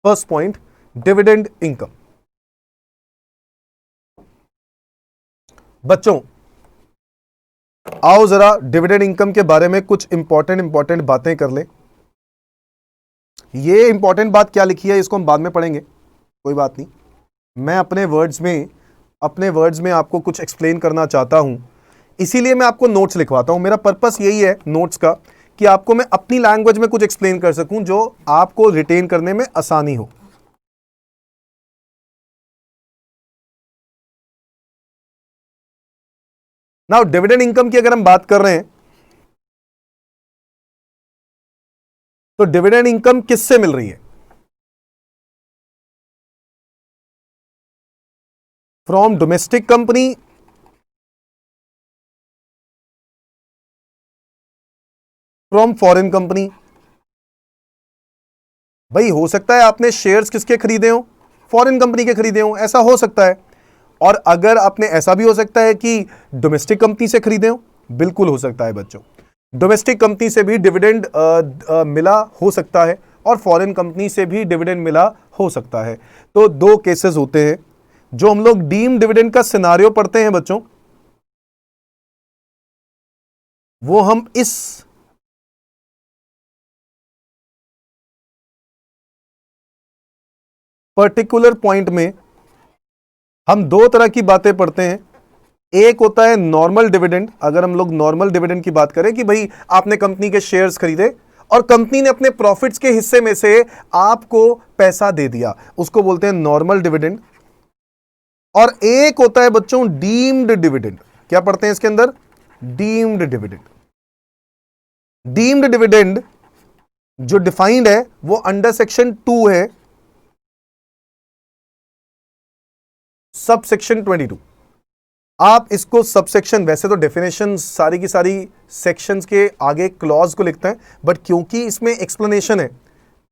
First point, dividend income. बच्चों आओ जरा डिविडेंड इनकम के बारे में कुछ इंपॉर्टेंट बातें कर लें। ये इंपॉर्टेंट बात क्या लिखी है इसको हम बाद में पढ़ेंगे, कोई बात नहीं। मैं अपने वर्ड्स में आपको कुछ एक्सप्लेन करना चाहता हूं, इसीलिए मैं आपको नोट्स लिखवाता हूं। मेरा पर्पस यही है नोट्स का कि आपको मैं अपनी लैंग्वेज में कुछ एक्सप्लेन कर सकूं जो आपको रिटेन करने में आसानी हो। नाउ डिविडेंड इनकम की अगर हम बात कर रहे हैं तो डिविडेंड इनकम किससे मिल रही है? From domestic company, from foreign company. भाई हो सकता है आपने शेयर्स किसके खरीदे हो? फॉरेन कंपनी के खरीदे हो, ऐसा हो सकता है। और अगर आपने ऐसा भी हो सकता है कि डोमेस्टिक कंपनी से खरीदे हो, बिल्कुल हो सकता है बच्चों। डोमेस्टिक कंपनी से भी डिविडेंड मिला हो सकता है और फॉरेन कंपनी से भी डिविडेंड मिला हो सकता है। तो दो केसेस होते हैं। जो हम लोग डीम्ड डिविडेंड का सिनारियो पढ़ते हैं बच्चों, वो हम इस पर्टिकुलर पॉइंट में हम दो तरह की बातें पढ़ते हैं। एक होता है नॉर्मल डिविडेंड। अगर हम लोग नॉर्मल डिविडेंड की बात करें कि भाई आपने कंपनी के शेयर्स खरीदे और कंपनी ने अपने प्रॉफिट्स के हिस्से में से आपको पैसा दे दिया, उसको बोलते हैं नॉर्मल डिविडेंड। और एक होता है बच्चों डीम्ड डिविडेंड। क्या पढ़ते हैं इसके अंदर? Deemed dividend. डीम्ड डिविडेंड जो डिफाइंड है वो अंडर सेक्शन 2 है, सब सेक्शन 22। आप इसको सब सेक्शन, वैसे तो डेफिनेशन सारी की सारी सेक्शंस के आगे क्लॉज को लिखते हैं, बट क्योंकि इसमें एक्सप्लेनेशन है,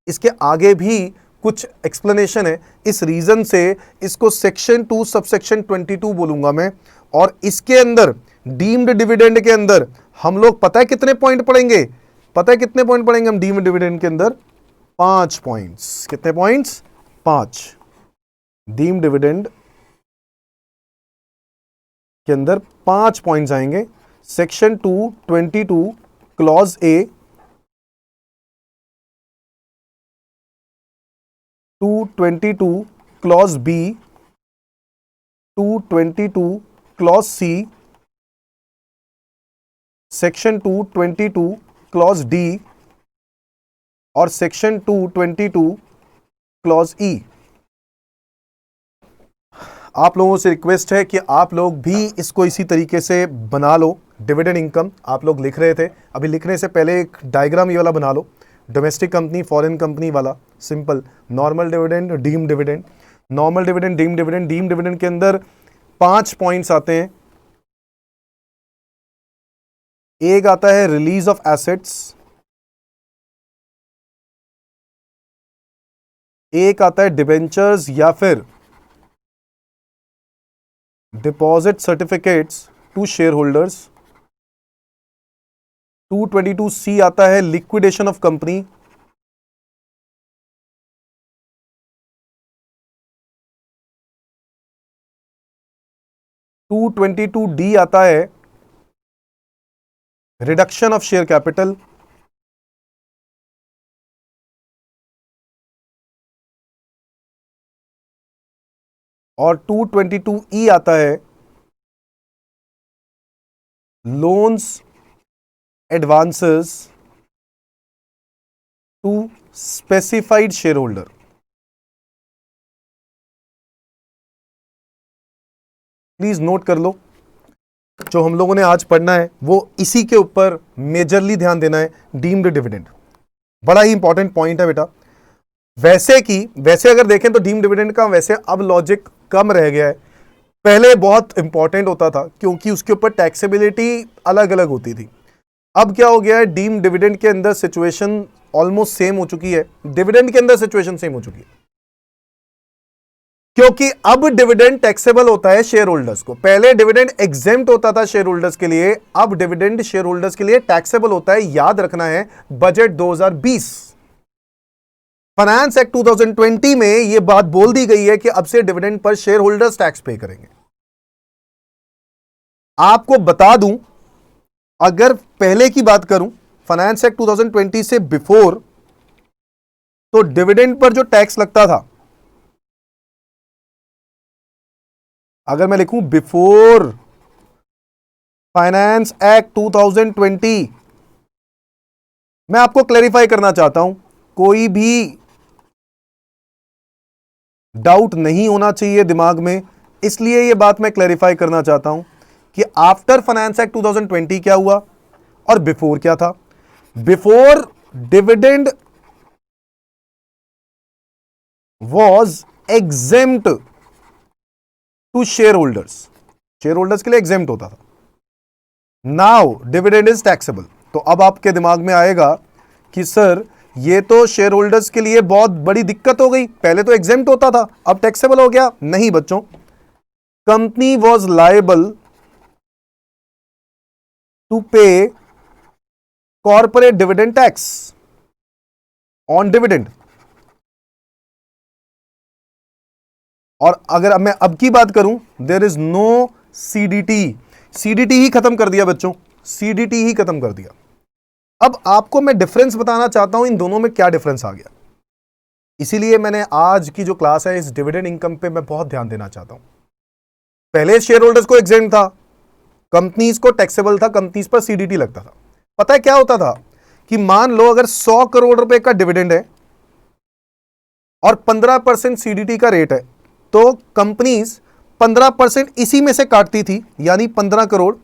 इसके आगे भी कुछ एक्सप्लेनेशन है, इस रीजन से इसको सेक्शन 2 सब सेक्शन 22 बोलूंगा मैं। और इसके अंदर डीम्ड डिविडेंड के अंदर हम लोग पता है कितने पॉइंट पढ़ेंगे? पता है कितने पॉइंट पढ़ेंगे हम डीम्ड डिविडेंड के अंदर? 5 पॉइंट्स। कितने पॉइंट्स? 5। डीम्ड डिविडेंड के अंदर 5 पॉइंट्स आएंगे। Section 222 clause A, 222 clause B, 222 clause C, section 222 clause D और सेक्शन 222 क्लॉज ई। आप लोगों से रिक्वेस्ट है कि आप लोग भी इसको इसी तरीके से बना लो। डिविडेंड इनकम आप लोग लिख रहे थे, अभी लिखने से पहले एक डायग्राम ये वाला बना लो, डोमेस्टिक कंपनी फॉरेन कंपनी वाला, simple. Normal dividend, deemed dividend. Normal dividend, deemed dividend. Deemed dividend के अंदर 5 पॉइंट्स आते हैं। एक आता है रिलीज ऑफ एसेट्स, एक आता है डिबेंचर्स या फिर deposit certificates to share holders. 222C आता है liquidation of company. To 222D आता है रिडक्शन ऑफ शेयर कैपिटल। और 222E आता है loans advances to specified share holder. Please note कर लो, जो हम लोगों ने आज पढ़ना है वो इसी के ऊपर मेजरली ध्यान देना है। डीम्ड डिविडेंड बड़ा ही इंपॉर्टेंट पॉइंट है बेटा। वैसे अगर देखें तो डीम्ड डिविडेंड का वैसे अब लॉजिक कम रह गया है, पहले बहुत इंपॉर्टेंट होता था क्योंकि उसके ऊपर टैक्सेबिलिटी अलग अलग होती थी। अब क्या हो गया है, डीम्ड डिविडेंड के अंदर सिचुएशन ऑलमोस्ट सेम हो चुकी है, डिविडेंड के अंदर सिचुएशन सेम हो चुकी है, क्योंकि अब डिविडेंड टैक्सेबल होता है शेयर होल्डर्स को। पहले डिविडेंड एग्जेम्प्ट होता था शेयर होल्डर्स के लिए, अब डिविडेंड शेयर होल्डर्स के लिए टैक्सेबल होता है। याद रखना है बजट 2020, फाइनेंस एक्ट 2020 में यह बात बोल दी गई है कि अब से dividend per share holders tax पे करेंगे। आपको बता दूं, अगर पहले की बात करूं फाइनेंस एक्ट 2020 से बिफोर, तो डिविडेंड पर जो टैक्स लगता था, अगर मैं लिखूं बिफोर फाइनेंस एक्ट 2020, मैं आपको क्लैरिफाई करना चाहता हूं, कोई भी डाउट नहीं होना चाहिए दिमाग में, इसलिए यह बात मैं क्लैरिफाई करना चाहता हूं कि आफ्टर फाइनेंस एक्ट 2020 क्या हुआ और बिफोर क्या था। Before, dividend was exempt to share holders के लिए एग्जेम्प्ट होता था। Now dividend is taxable. तो अब आपके दिमाग में आएगा कि सर ये तो शेयर होल्डर्स के लिए बहुत बड़ी दिक्कत हो गई, पहले तो एग्जेम्प्ट होता था अब टैक्सेबल हो गया। नहीं बच्चों, कंपनी वॉज लायबल टू पे corporate dividend tax on dividend. और अगर मैं अब की बात करूं, देयर इज नो सीडीटी ही खत्म कर दिया बच्चों, सीडीटी ही खत्म कर दिया। अब आपको मैं डिफरेंस बताना चाहता हूं इन दोनों में क्या डिफरेंस आ गया, इसीलिए मैंने आज की जो क्लास है इस डिविडेंड इनकम पे मैं बहुत ध्यान देना चाहता हूं। पहले शेयर होल्डर्स को एग्जेम्प्ट था, कंपनीज को टैक्सेबल था, कंपनीज पर सीडीटी लगता था। पता है क्या होता था कि मान लो अगर 100 करोड़ रुपए का डिविडेंड है और 15% सीडीटी का रेट है, तो कंपनीज 15% इसी में से काटती थी, यानी 15 करोड़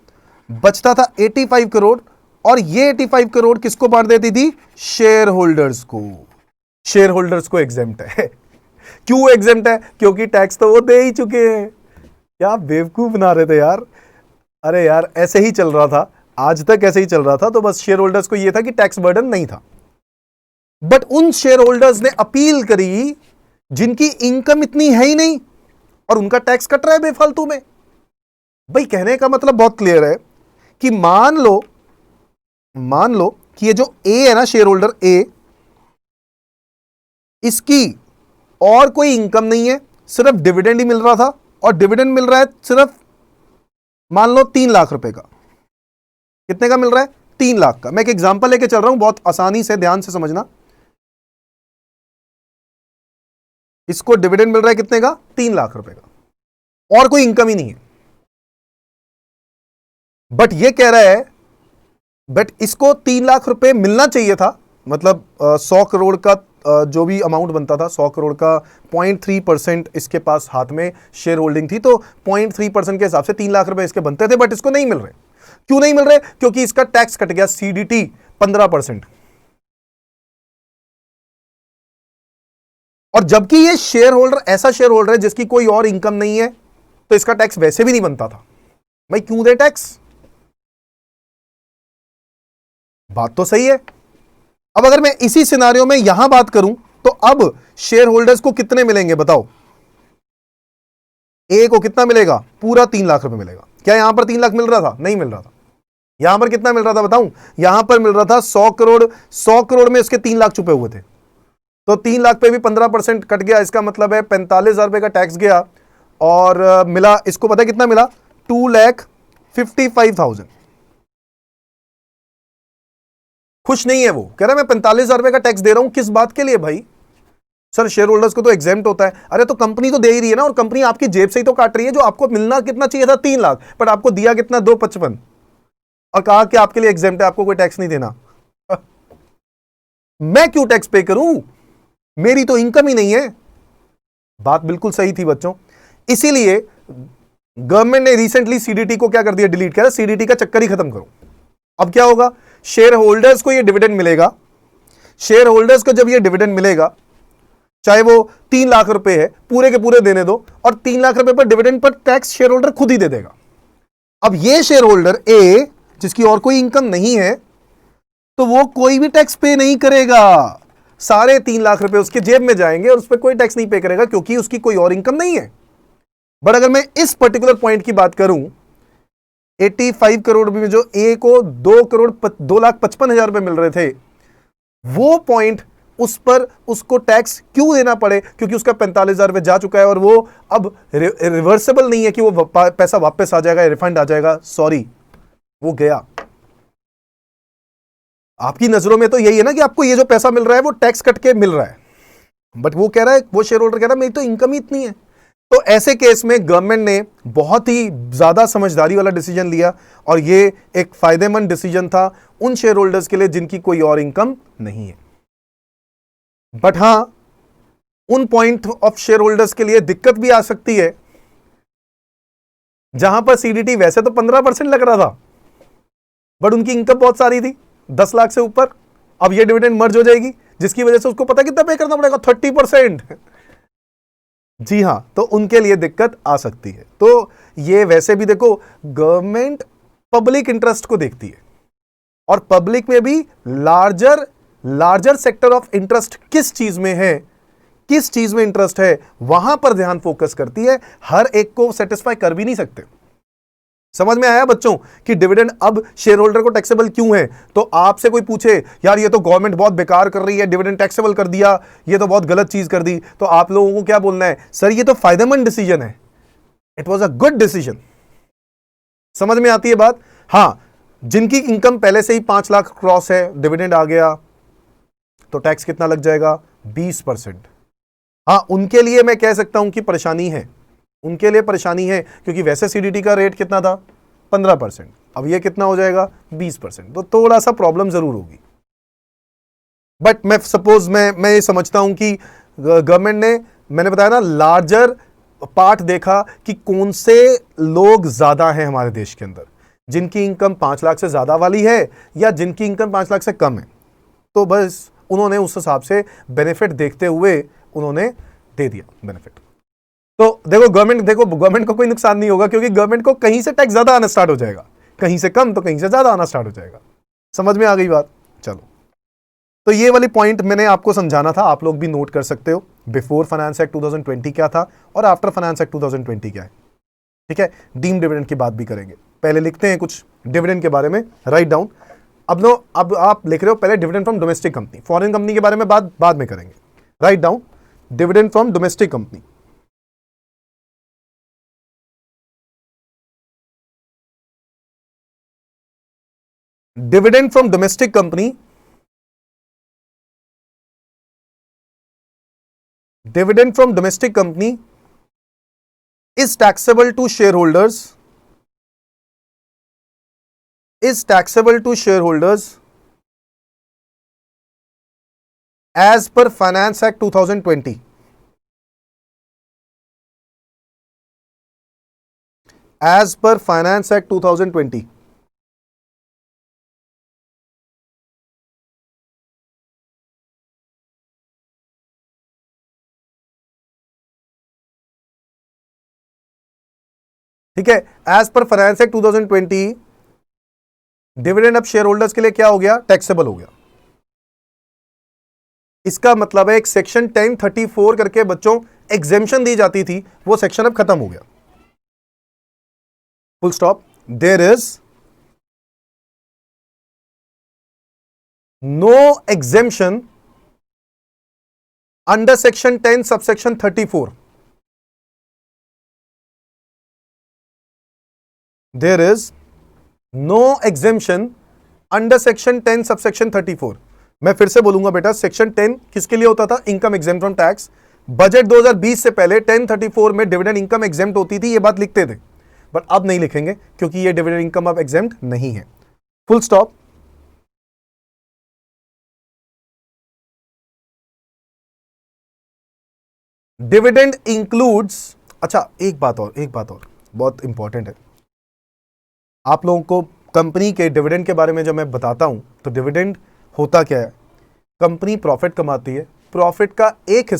बचता था 85 करोड़, और ये 85 करोड़ किसको बांट देती थी? शेयर होल्डर्स को। शेयर होल्डर्स को एग्जेम्प्ट है। क्यों एग्जेम्प्ट है? क्योंकि टैक्स तो वो दे ही चुके हैं। क्या बेवकूफ बना रहे थे यार। अरे यार ऐसे ही चल रहा था, आज तक ऐसे ही चल रहा था, तो बस शेयर होल्डर्स को यह था कि टैक्स बर्डन नहीं था। बट उन शेयर होल्डर्स ने अपील करी जिनकी इनकम इतनी है ही नहीं और उनका टैक्स कट रहा है बेफालतू में। भाई कहने का मतलब बहुत क्लियर है कि मान लो कि ये जो ए है ना, शेयर होल्डर ए, इसकी और कोई इनकम नहीं है, सिर्फ डिविडेंड ही मिल रहा था, और डिविडेंड मिल रहा है सिर्फ मान लो 3 लाख रुपए का। कितने का मिल रहा है? 3 लाख का। मैं एक एग्जांपल लेके चल रहा हूं, बहुत आसानी से ध्यान से समझना। इसको डिविडेंड मिल रहा है कितने का? 3 लाख रुपए का, और कोई इनकम ही नहीं है। बट ये कह रहा है, बट इसको 3 लाख रुपए मिलना चाहिए था, मतलब 100 करोड़ का जो भी अमाउंट बनता था, 100 करोड़ का 0.3% इसके पास हाथ में शेयर होल्डिंग थी, तो 0.3% के हिसाब से 3 लाख रुपए इसके बनते थे, बट इसको नहीं मिल रहे। क्यों नहीं मिल रहे? क्योंकि इसका टैक्स कट गया, सीडीटी 15%। और जबकि ये शेयर होल्डर ऐसा शेयर होल्डर है जिसकी कोई और इनकम नहीं है, तो इसका टैक्स वैसे भी नहीं बनता था। भाई क्यों दे टैक्स? बात तो सही है। अब अगर मैं इसी सिनारियो में यहां बात करूं, तो अब शेयर होल्डर्स को कितने मिलेंगे बताओ? ए को कितना मिलेगा? पूरा 3 लाख रुपए मिलेगा। क्या यहां पर 3 लाख मिल रहा था? नहीं मिल रहा था। यहां पर कितना मिल रहा था बताऊं? यहां पर मिल रहा था 100 करोड़। 100 करोड़ में उसके 3 लाख छुपे हुए थे, तो 3 लाख पे भी 15% कट गया। इसका मतलब है 45,000 रुपए का टैक्स गया, और मिला इसको, पता है कितना मिला? 2,55,000। खुश नहीं है वो, कह रहा है मैं 45,000 रुपए का टैक्स दे रहा हूं। किस बात के लिए भाई? सर शेयर होल्डर्स को तो एग्जेम्प्ट होता है। अरे तो कंपनी तो दे ही रही है ना, और कंपनी आपकी जेब से ही तो काट रही है। जो आपको मिलना कितना चाहिए था? 3 लाख, बट आपको दिया कितना? 255, और कहा कि आपके लिए एग्जेम्प्ट है, आपको कोई टैक्स नहीं देना। मैं क्यों टैक्स पे करूं? मेरी तो इनकम ही नहीं है। बात बिल्कुल सही थी बच्चों। इसीलिए गवर्नमेंट ने रिसेंटली सीडीटी को क्या कर दिया? डिलीट किया। सीडीटी का चक्कर ही खत्म करो। अब क्या होगा? शेयर होल्डर्स को ये डिविडेंड मिलेगा। शेयर होल्डर्स को जब ये डिविडेंड मिलेगा, चाहे वो 3 लाख रुपए है, पूरे के पूरे देने दो, और 3 लाख रुपए पर dividend per tax share holder खुद ही दे देगा। अब ये शेयर होल्डर ए, जिसकी और कोई इनकम नहीं है, तो वो कोई भी टैक्स पे नहीं करेगा। सारे 3 लाख रुपए उसके जेब में जाएंगे और उस पर कोई टैक्स नहीं पे करेगा, क्योंकि उसकी कोई और इनकम नहीं है। बट अगर मैं इस पर्टिकुलर पॉइंट की बात करूं, 85 करोड़ में जो ए को 2,55,000 रुपए मिल रहे थे, वो पॉइंट उस पर उसको टैक्स क्यों देना पड़े, क्योंकि उसका 45,000 रुपये जा चुका है और वो अब रिवर्सेबल नहीं है कि वो पैसा वापस आ जाएगा, रिफंड आ जाएगा। सॉरी, वो गया। आपकी नजरों में तो यही है ना कि आपको ये जो पैसा मिल रहा है वो टैक्स कट के मिल रहा है, बट वो कह रहा है, वो शेयर होल्डर कह रहा है मेरी तो इनकम ही इतनी है। तो ऐसे केस में गवर्नमेंट ने बहुत ही ज्यादा समझदारी वाला डिसीजन लिया और ये एक फायदेमंद डिसीजन था उन शेयर होल्डर्स के लिए जिनकी कोई और इनकम नहीं है। बट हां, उन पॉइंट ऑफ शेयर होल्डर्स के लिए दिक्कत भी आ सकती है जहां पर सीडीटी वैसे तो 15% लग रहा था, बट उनकी इनकम बहुत सारी थी, 10 लाख से ऊपर। अब ये डिविडेंड मर्ज हो जाएगी, जिसकी वजह से उसको पता कितना पे करना पड़ेगा, 30%। जी हां, तो उनके लिए दिक्कत आ सकती है। तो ये वैसे भी देखो, गवर्नमेंट पब्लिक इंटरेस्ट को देखती है और पब्लिक में भी लार्जर सेक्टर ऑफ इंटरेस्ट किस चीज में है, किस चीज में इंटरेस्ट है, वहां पर ध्यान फोकस करती है। हर एक को सेटिस्फाई कर भी नहीं सकते। समझ में आया बच्चों कि डिविडेंड अब शेयर होल्डर को टैक्सेबल क्यों है? तो आपसे कोई पूछे यार ये तो गवर्नमेंट बहुत बेकार कर रही है, डिविडेंड टैक्सेबल कर दिया, ये तो बहुत गलत चीज कर दी, तो आप लोगों को क्या बोलना है? सर ये तो फायदेमंद डिसीजन है, it was a good decision. समझ में आती है बात? हां, जिनकी इनकम पहले से ही 5 लाख क्रॉस है, डिविडेंड आ गया तो टैक्स कितना लग जाएगा? 20%। हां, उनके लिए मैं कह सकता हूं कि परेशानी है, उनके लिए परेशानी है, क्योंकि वैसे सीडीटी का रेट कितना था? 15%। अब ये कितना हो जाएगा? 20%। तो थोड़ा सा प्रॉब्लम जरूर होगी। बट मैं सपोज मैं ये समझता हूं कि गवर्नमेंट ने, मैंने बताया ना, लार्जर पार्ट देखा कि कौन से लोग ज्यादा हैं हमारे देश के अंदर, जिनकी इनकम 5 लाख से ज्यादा वाली है या जिनकी इनकम 5 लाख से कम है। तो बस उन्होंने उस हिसाब से बेनिफिट देखते हुए उन्होंने दे दिया बेनिफिट। तो देखो गवर्नमेंट को कोई नुकसान नहीं होगा, क्योंकि गवर्नमेंट को कहीं से टैक्स ज्यादा आना स्टार्ट हो जाएगा, कहीं से कम तो कहीं से ज्यादा आना स्टार्ट हो जाएगा। समझ में आ गई बात? चलो, तो ये वाली पॉइंट मैंने आपको समझाना था, आप लोग भी नोट कर सकते हो। बिफोर फाइनेंस एक्ट 2020 क्या था और आफ्टर फाइनेंस एक्ट 2020 क्या है। ठीक है, डीम डिविडेंड की बात भी करेंगे। पहले लिखते हैं कुछ डिविडेंड के बारे में, राइट डाउन। अब आप लिख रहे हो पहले dividend from domestic company, foreign company के बारे में बाद में करेंगे। Write down dividend from domestic company. Dividend from domestic company, dividend from domestic company is taxable to shareholders, is taxable to shareholders as per Finance Act 2020, as per Finance Act 2020। ठीक है, as per finance act 2020 dividend अब share holders के लिए क्या हो गया? Taxable हो गया। इसका मतलब है एक सेक्शन 1034 करके बच्चों एग्जेम्पशन दी जाती थी, वो सेक्शन अब खत्म हो गया। Full stop. There is no exemption under section 10 subsection 34। There is no exemption under section 10 subsection 34। मैं फिर से बोलूंगा बेटा, सेक्शन 10 किसके लिए होता था? Income exempt from tax. Budget 2020 से पहले 1034 में डिविडेंड इनकम एग्जेम्प्ट होती थी, ये बात लिखते थे, बट अब नहीं लिखेंगे क्योंकि ये डिविडेंड इनकम अब एग्जेम्प्ट नहीं है। Full stop. डिविडेंड इंक्लूड्स, अच्छा एक बात और बहुत इंपॉर्टेंट है। आप लोगों को कंपनी के डिविडेंड के बारे में जब मैं बताता हूं तो डिविडेंड होता क्या है? कंपनी प्रॉफिट कमाती है, प्रॉफिट का एक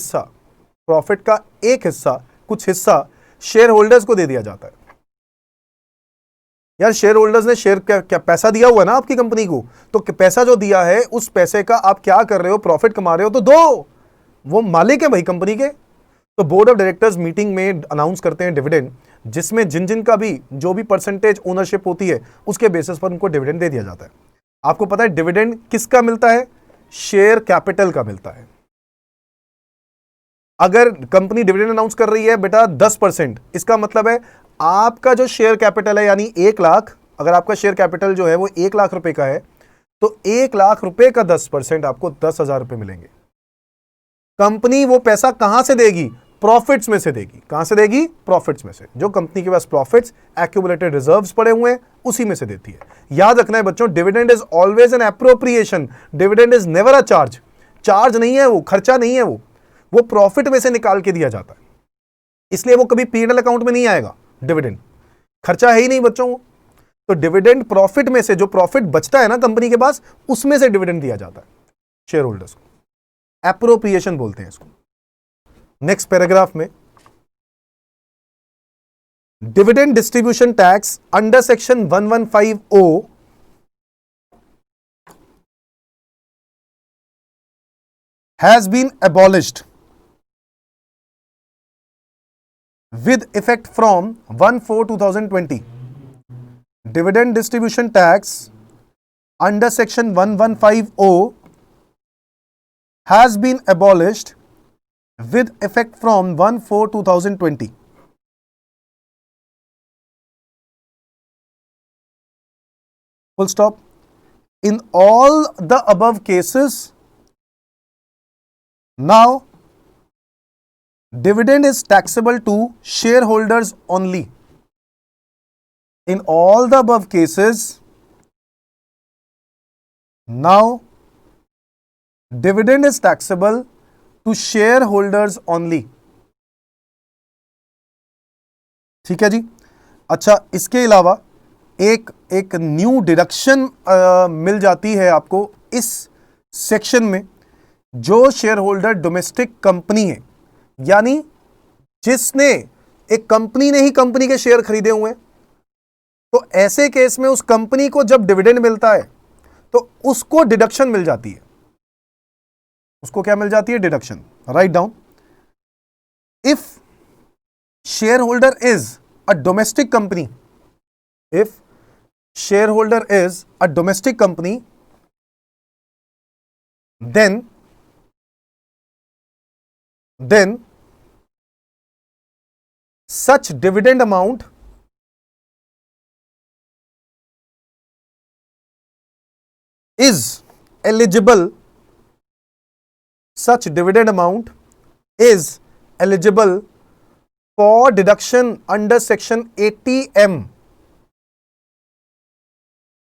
हिस्सा कुछ हिस्सा शेयर होल्डर्स को दे दिया जाता है। यार शेयर होल्डर्स ने शेयर क्या पैसा दिया हुआ है ना आपकी कंपनी को, तो पैसा जो दिया है उस पैसे का आप क्या कर रहे हो? प्रॉफिट कमा रहे हो तो दो, वो मालिक है भाई कंपनी के। तो बोर्ड ऑफ डायरेक्टर्स मीटिंग में अनाउंस करते हैं डिविडेंड, जिसमें जिन का भी जो भी परसेंटेज ओनरशिप होती है उसके बेसिस पर उनको डिविडेंड दे दिया जाता है। आपको पता है डिविडेंड किसका मिलता है? शेयर कैपिटल का मिलता है। अगर कंपनी डिविडेंड अनाउंस कर रही है बेटा 10%, इसका मतलब है आपका जो शेयर कैपिटल है यानी 1 लाख, अगर आपका शेयर कैपिटल जो है वो 1 लाख रुपए का है तो 1 लाख रुपए का 10% आपको 10,000 रुपए मिलेंगे। कंपनी वो पैसा कहां से देगी? प्रॉफिट्स में से देगी। कहां से देगी? प्रॉफिट्स में से। जो कंपनी के पास प्रॉफिट्स, एक्यूमुलेटेड रिजर्व्स पड़े हुए हैं, उसी में से देती है। याद रखना है बच्चों, dividend is always an appropriation, dividend is never a charge. Charge नहीं है वो, खर्चा नहीं है वो प्रॉफिट में से निकाल के दिया जाता है, इसलिए वो कभी पीएनएल अकाउंट में नहीं आएगा। डिविडेंड खर्चा है ही नहीं बच्चों वो। तो डिविडेंड प्रॉफिट में से, जो प्रॉफिट बचता है ना कंपनी के पास, उसमें से डिविडेंड दिया जाता है शेयर होल्डर्स को। एप्रोप्रिएशन बोलते हैं इसको। नेक्स्ट पैराग्राफ में, dividend distribution tax under section 115O has been abolished with effect from 1/4/2020. Dividend distribution tax under section 115O has been abolished with effect from 1/4/2020. Full stop. In all the above cases, now dividend is taxable to shareholders only. In all the above cases, now dividend is taxable to shareholders only. ठीक है जी। अच्छा, इसके अलावा एक new deduction मिल जाती है आपको इस सेक्शन में। जो शेयर होल्डर डोमेस्टिक कंपनी है, यानी जिसने एक कंपनी ने ही कंपनी के शेयर खरीदे हुए हैं, तो ऐसे केस में उस कंपनी को जब डिविडेंड मिलता है तो उसको डिडक्शन मिल जाती है। उसको क्या मिल जाती है? Deduction. Write down. If share holder is a domestic company, if shareholder is a domestic company, then such dividend amount is eligible, such dividend amount is eligible for deduction under section 80M,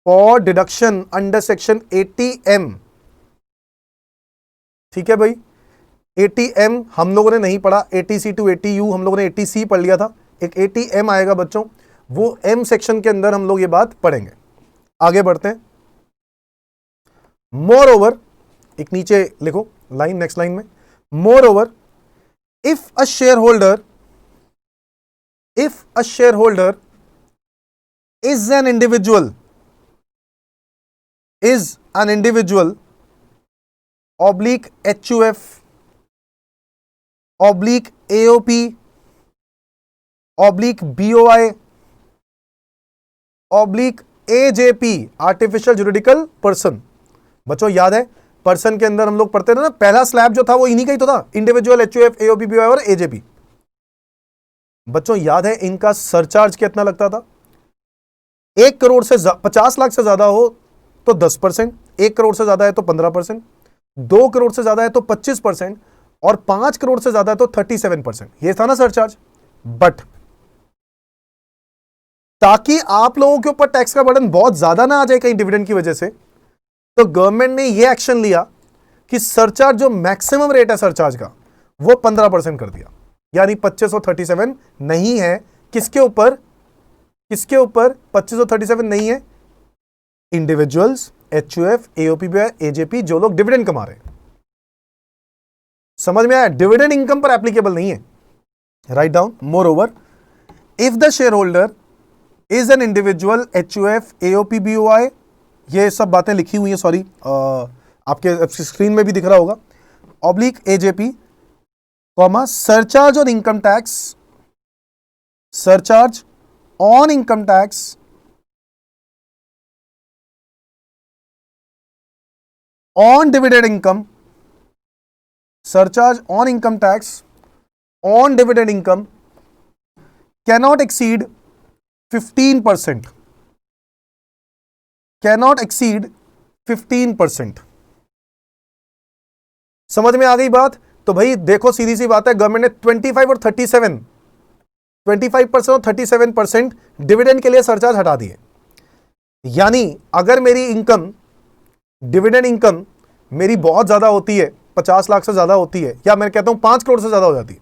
for deduction under section 80M। ठीक है भाई, 80M हम लोगों ने नहीं पढ़ा, 80C to 80U हम लोगों ने 80C पढ़ लिया था। एक 80M आएगा बच्चों, वो M सेक्शन के अंदर हम लोग ये बात पढ़ेंगे। आगे बढ़ते हैं। मोर ओवर, एक नीचे लिखो लाइन, नेक्स्ट लाइन में, more over if a share holder is an individual, oblique HUF, oblique AOP, oblique BOI, oblique AJP, artificial juridical person. बच्चों याद है, पर्सन के अंदर हम लोग पढ़ते थे ना, पहला स्लैब जो था वो इन्हीं का ही तो था, इंडिविजुअल, HUF, AOP, BOI और AJP। बच्चों याद है इनका सरचार्ज कितना लगता था? 1 करोड़ से 50 लाख से ज्यादा हो तो 10%, 1 करोड़ से ज्यादा है तो 15%, 2 करोड़ से ज्यादा है तो 25%, और 5 करोड़ से ज्यादा है तो 37%। ये था ना सरचार्ज। बट ताकि आप लोगों के ऊपर टैक्स का बर्डन बहुत ज्यादा ना आ जाए कहीं डिविडेंड की वजह से, तो गवर्नमेंट ने यह एक्शन लिया कि सरचार्ज, जो मैक्सिमम रेट है सरचार्ज का, वो 15% कर दिया। यानी 2537 नहीं है। किसके ऊपर? 2537 नहीं है इंडिविजुअल्स, HUF, AOP, AJP, जो लोग डिविडेंड कमा रहे हैं। समझ में आया? डिविडेंड इनकम पर एप्लीकेबल नहीं है। Write down. More over if the share holder is an individual, HUF, AOP, BOI, ये सब बातें लिखी हुई है, सॉरी आपके स्क्रीन में भी दिख रहा होगा, oblique AJP, comma, surcharge on income tax, surcharge on income tax on dividend income, surcharge on income tax on dividend income cannot exceed 15%, cannot exceed 15%। समझ में आ गई बात? तो भाई देखो सीधी सी बात है, गवर्नमेंट ने 25 और 37, 25% और 37% डिविडेंड के लिए सरचार्ज हटा दिए। यानी अगर मेरी इनकम, डिविडेंड इनकम मेरी बहुत ज्यादा होती है, 50 लाख से ज्यादा होती है, या मैं कहता हूं 5 करोड़ से ज्यादा हो जाती है,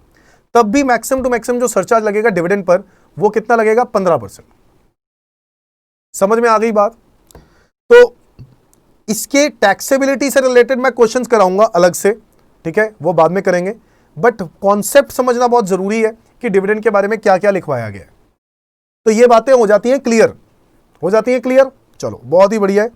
तब भी मैक्सिमम टू मैक्सिमम जो सरचार्ज लगेगा डिविडेंड पर, वो कितना लगेगा? 15%। समझ में आ गई बात? तो इसके टैक्सेबिलिटी से रिलेटेड मैं क्वेश्चंस कराऊंगा अलग से, ठीक है, वो बाद में करेंगे, बट कॉन्सेप्ट समझना बहुत जरूरी है कि डिविडेंड के बारे में क्या क्या लिखवाया गया है। तो ये बातें हो जाती हैं क्लियर, हो जाती हैं क्लियर। चलो बहुत ही बढ़िया है।